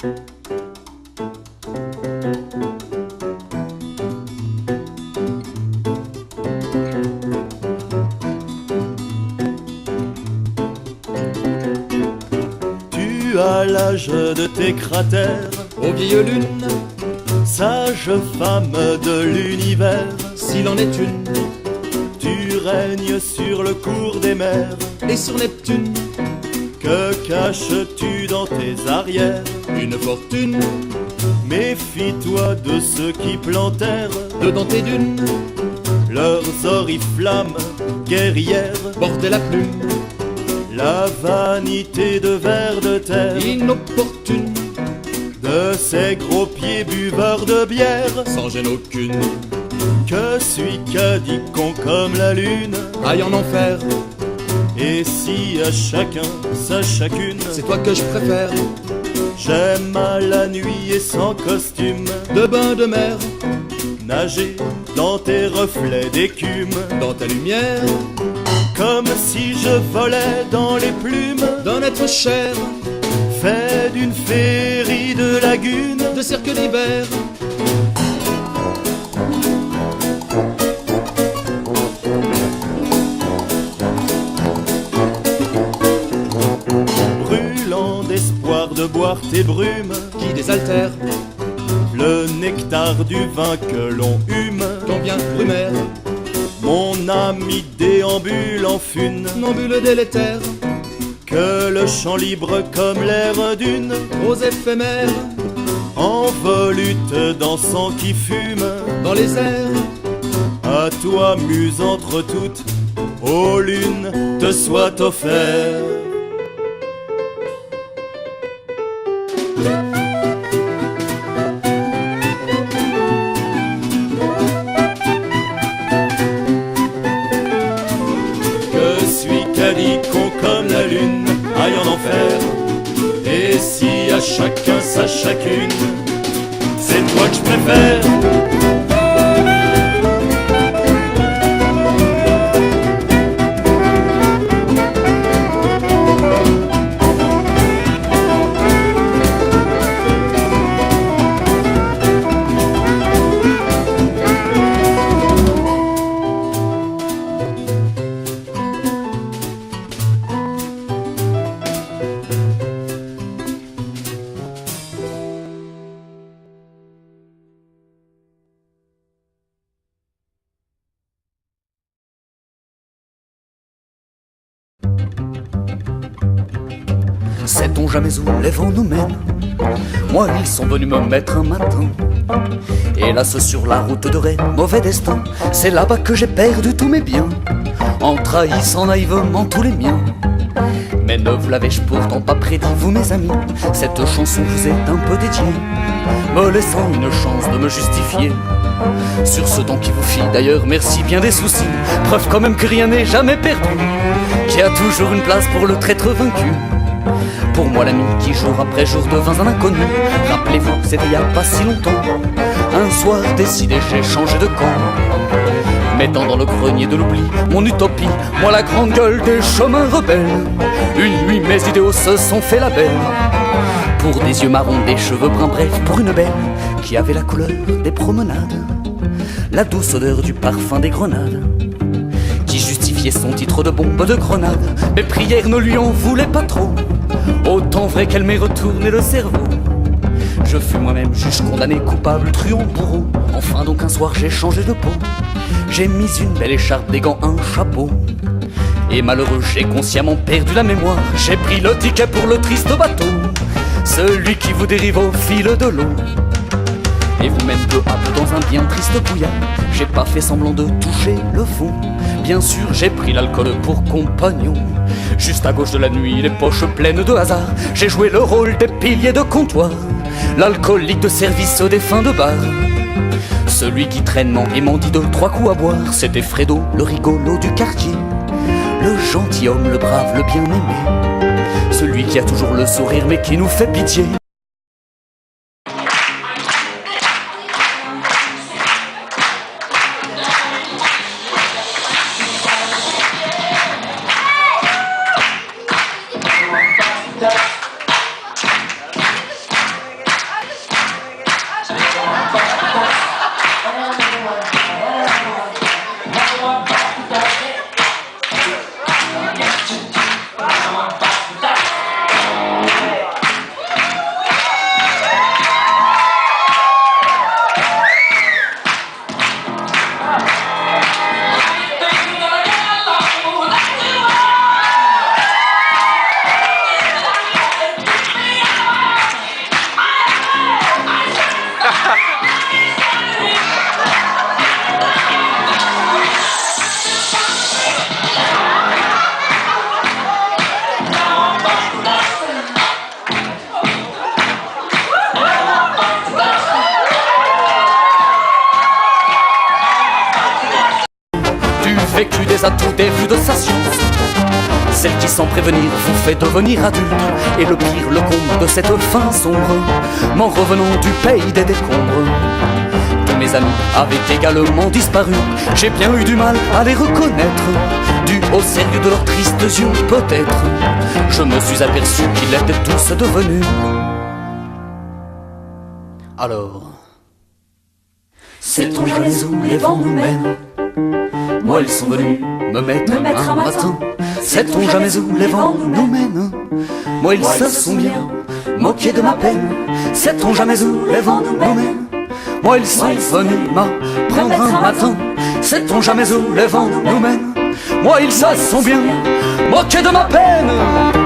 Tu as l'âge de tes cratères, ô vieille lune, sage femme de l'univers. s'il en est une, Tu règnes sur le cours des mers. et sur Neptune, Que caches-tu dans tes arrières? une fortune, Méfie-toi de ceux qui plantèrent dedans tes dunes, leurs oriflammes guerrières. porter la plume, La vanité de vers de terre, inopportune, de ces gros pieds buveurs de bière. sans gêne aucune, Que suis cadicon comme la lune. aille en enfer, Et si à chacun sa chacune, c'est toi que je préfère, j'aime à la nuit et sans costume, de bain de mer, nager dans tes reflets d'écume, dans ta lumière, comme si je volais dans les plumes, d'un être cher, fait d'une féerie de lagunes. de cirque d'hiver, Brûlant d'espoir de boire tes brumes, qui désaltère, le nectar du vin que l'on hume. quand vient brumaire, Mon ami déambule en fune, nambule délétère, que le champ libre comme l'air d'une, aux éphémères, en volute dansant qui fume. dans les airs, À toi muse entre toutes, ô lune, te soit offert. Que suis cadicon comme la lune, aille en enfer. Et si à chacun sa chacune, c'est toi que je préfère. Sait-on jamais où les vents nous mènent? Moi, ils sont venus me mettre un matin. Hélas, sur la route de Rennes, mauvais destin. C'est là-bas que j'ai perdu tous mes biens, en trahissant naïvement tous les miens. Mais ne vous l'avais-je pourtant pas prédit, vous mes amis? Cette chanson vous est un peu dédiée, me laissant une chance de me justifier sur ce temps qui vous fit d'ailleurs merci bien des soucis. Preuve quand même que rien n'est jamais perdu, qu'il y a toujours une place pour le traître vaincu. Pour moi l'ami qui jour après jour devint un inconnu. Rappelez-vous, c'était il y a pas si longtemps. Un soir décidé, j'ai changé de camp, mettant dans le grenier de l'oubli mon utopie, moi la grande gueule des chemins rebelles. Une nuit mes idéaux se sont fait la belle, pour des yeux marrons, des cheveux bruns, bref, pour une belle qui avait la couleur des promenades, la douce odeur du parfum des grenades, qui justifiait son titre de bombe de grenade. Mes prières ne lui en voulaient pas trop, autant vrai qu'elle m'ait retourné le cerveau. Je fus moi-même juge, condamné, coupable, truand, bourreau. Enfin donc un soir j'ai changé de peau, j'ai mis une belle écharpe, des gants, un chapeau, et malheureux j'ai consciemment perdu la mémoire. J'ai pris le ticket pour le triste bateau, celui qui vous dérive au fil de l'eau, et vous mène peu à peu dans un bien triste brouillard. J'ai pas fait semblant de toucher le fond, bien sûr j'ai pris l'alcool pour compagnon. Juste à gauche de la nuit, les poches pleines de hasard, j'ai joué le rôle des piliers de comptoir, l'alcoolique de service des fins de bar, celui qui traînement et m'en dit de 3 coups à boire. C'était Fredo, le rigolo du quartier, le gentilhomme, le brave, le bien-aimé, celui qui a toujours le sourire mais qui nous fait pitié. des atouts, des vues de sa science. Celle qui sans prévenir vous fait devenir adulte. Et le pire, le comble de cette fin sombre, m'en revenant du pays des décombres. Tous mes amis avaient également disparu. J'ai bien eu du mal à les reconnaître, dû au sérieux de leurs tristes yeux peut-être. Je me suis aperçu qu'ils étaient tous devenus. Alors, sait-on jamais où les vents nous mènent? Moi ils sont venus me mettre un matin. Sait-on jamais où les vents nous mènent? Moi ils se sont bien moqués de ma peine. Sait-on jamais où les vents nous mènent? Moi ils sont venus m'apprendre un matin. Sait-on jamais où les vents nous mènent? Moi ils se sont bien moqués de ma peine.